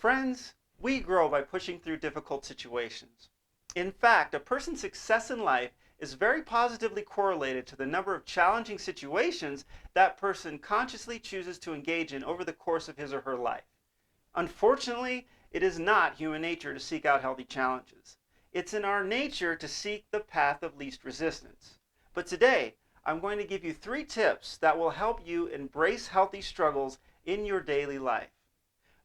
Friends, we grow by pushing through difficult situations. In fact, a person's success in life is very positively correlated to the number of challenging situations that person consciously chooses to engage in over the course of his or her life. Unfortunately, it is not human nature to seek out healthy challenges. It's in our nature to seek the path of least resistance. But today, I'm going to give you 3 tips that will help you embrace healthy struggles in your daily life.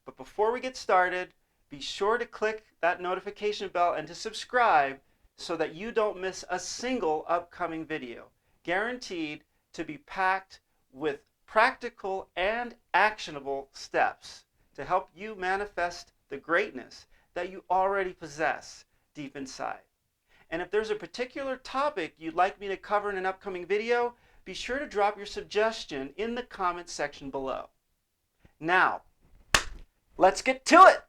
But before we get started, be sure to click that notification bell and to subscribe so that you don't miss a single upcoming video, guaranteed to be packed with practical and actionable steps to help you manifest the greatness that you already possess deep inside. And if there's a particular topic you'd like me to cover in an upcoming video, be sure to drop your suggestion in the comments section below. Now, let's get to it!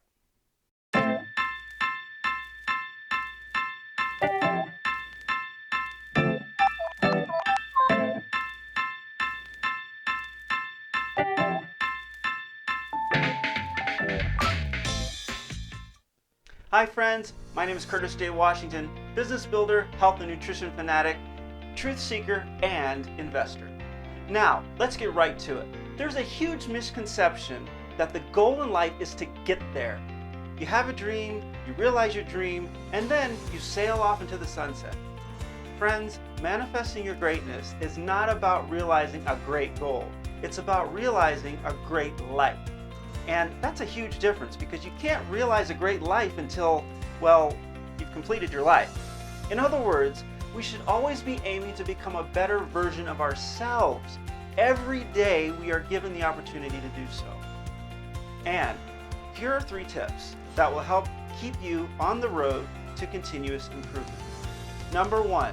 Hi friends, my name is Curtis J. Washington, business builder, health and nutrition fanatic, truth seeker, and investor. Now, let's get right to it. There's a huge misconception that the goal in life is to get there. You have a dream, you realize your dream, and then you sail off into the sunset. Friends, manifesting your greatness is not about realizing a great goal. It's about realizing a great life. And that's a huge difference because you can't realize a great life until, well, you've completed your life. In other words, we should always be aiming to become a better version of ourselves. Every day we are given the opportunity to do so. And here are 3 tips that will help keep you on the road to continuous improvement. Number 1,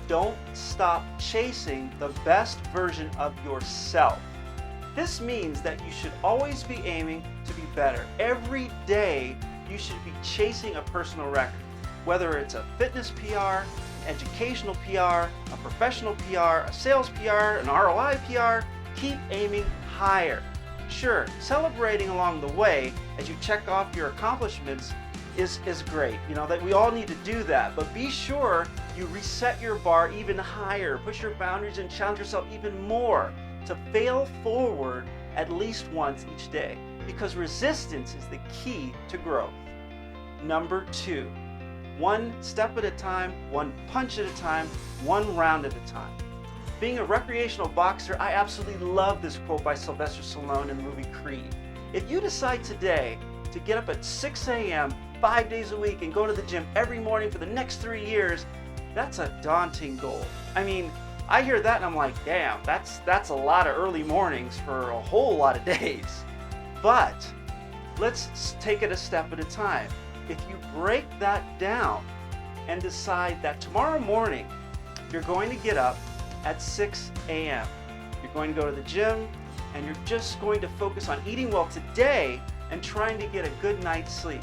don't stop chasing the best version of yourself. This means that you should always be aiming to be better. Every day you should be chasing a personal record, whether it's a fitness PR, an educational PR, a professional PR, a sales PR, an ROI PR. Keep aiming higher. Sure, celebrating along the way as you check off your accomplishments is great. You know that we all need to do that, but be sure you reset your bar even higher, push your boundaries and challenge yourself even more to fail forward at least once each day, because resistance is the key to growth. Number 2, one step at a time, one punch at a time, one round at a time. Being a recreational boxer, I absolutely love this quote by Sylvester Stallone in the movie Creed. If you decide today to get up at 6 a.m. 5 days a week and go to the gym every morning for the next 3 years, that's a daunting goal. I mean, I hear that and I'm like, damn, that's a lot of early mornings for a whole lot of days. But let's take it a step at a time. If you break that down and decide that tomorrow morning you're going to get up at 6 a.m., you're going to go to the gym, and you're just going to focus on eating well today and trying to get a good night's sleep.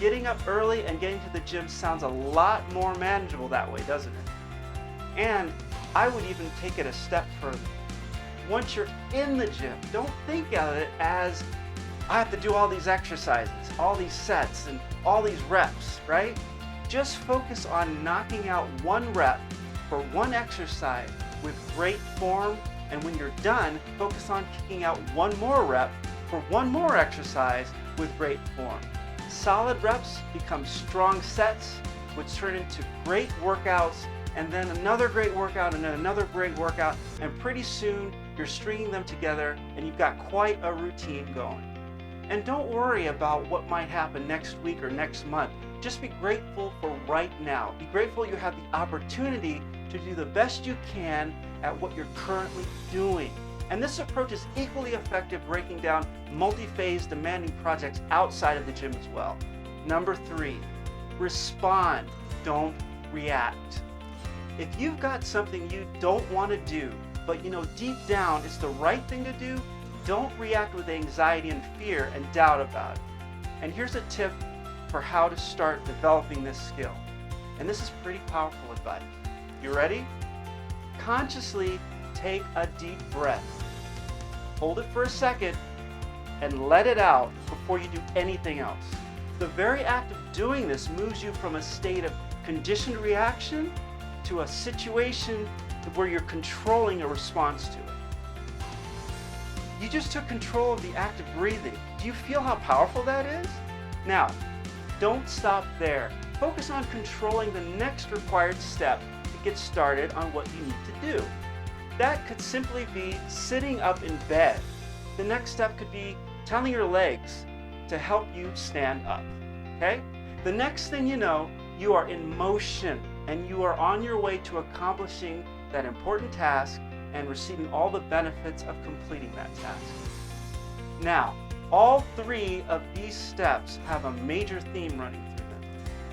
Getting up early and getting to the gym sounds a lot more manageable that way, doesn't it? And I would even take it a step further. Once you're in the gym, don't think of it as, I have to do all these exercises, all these sets, and all these reps, right? Just focus on knocking out 1 rep for 1 exercise with great form, and when you're done, focus on kicking out 1 more rep for 1 more exercise with great form. Solid reps become strong sets, which turn into great workouts, and then another great workout, and then another great workout, and pretty soon you're stringing them together and you've got quite a routine going. And don't worry about what might happen next week or next month. Just be grateful for right now. Be grateful you have the opportunity to do the best you can at what you're currently doing. And this approach is equally effective breaking down multi-phase demanding projects outside of the gym as well. Number 3, respond, don't react. If you've got something you don't want to do, but you know deep down it's the right thing to do, don't react with anxiety and fear and doubt about it. And here's a tip for how to start developing this skill. And this is pretty powerful advice. You ready? Consciously take a deep breath. Hold it for a second, and let it out before you do anything else. The very act of doing this moves you from a state of conditioned reaction to a situation where you're controlling a response to it. You just took control of the act of breathing. Do you feel how powerful that is? Now, don't stop there. Focus on controlling the next required step to get started on what you need to do. That could simply be sitting up in bed. The next step could be telling your legs to help you stand up, okay? The next thing you know, you are in motion and you are on your way to accomplishing that important task and receiving all the benefits of completing that task. Now, all three of these steps have a major theme running through them,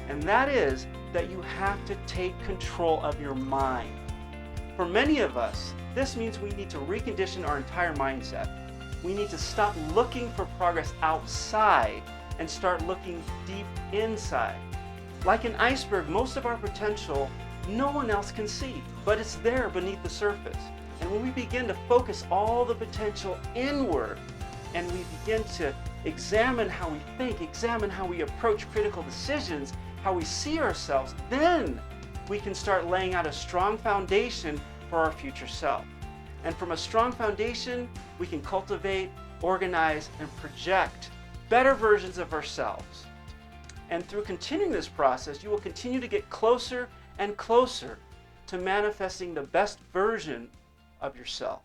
and that is that you have to take control of your mind. For many of us, this means we need to recondition our entire mindset. We need to stop looking for progress outside and start looking deep inside. Like an iceberg, most of our potential no one else can see, but it's there beneath the surface. And when we begin to focus all the potential inward, and we begin to examine how we think, examine how we approach critical decisions, how we see ourselves, then we can start laying out a strong foundation for our future self. And from a strong foundation, we can cultivate, organize, and project better versions of ourselves. And through continuing this process, you will continue to get closer and closer to manifesting the best version of yourself.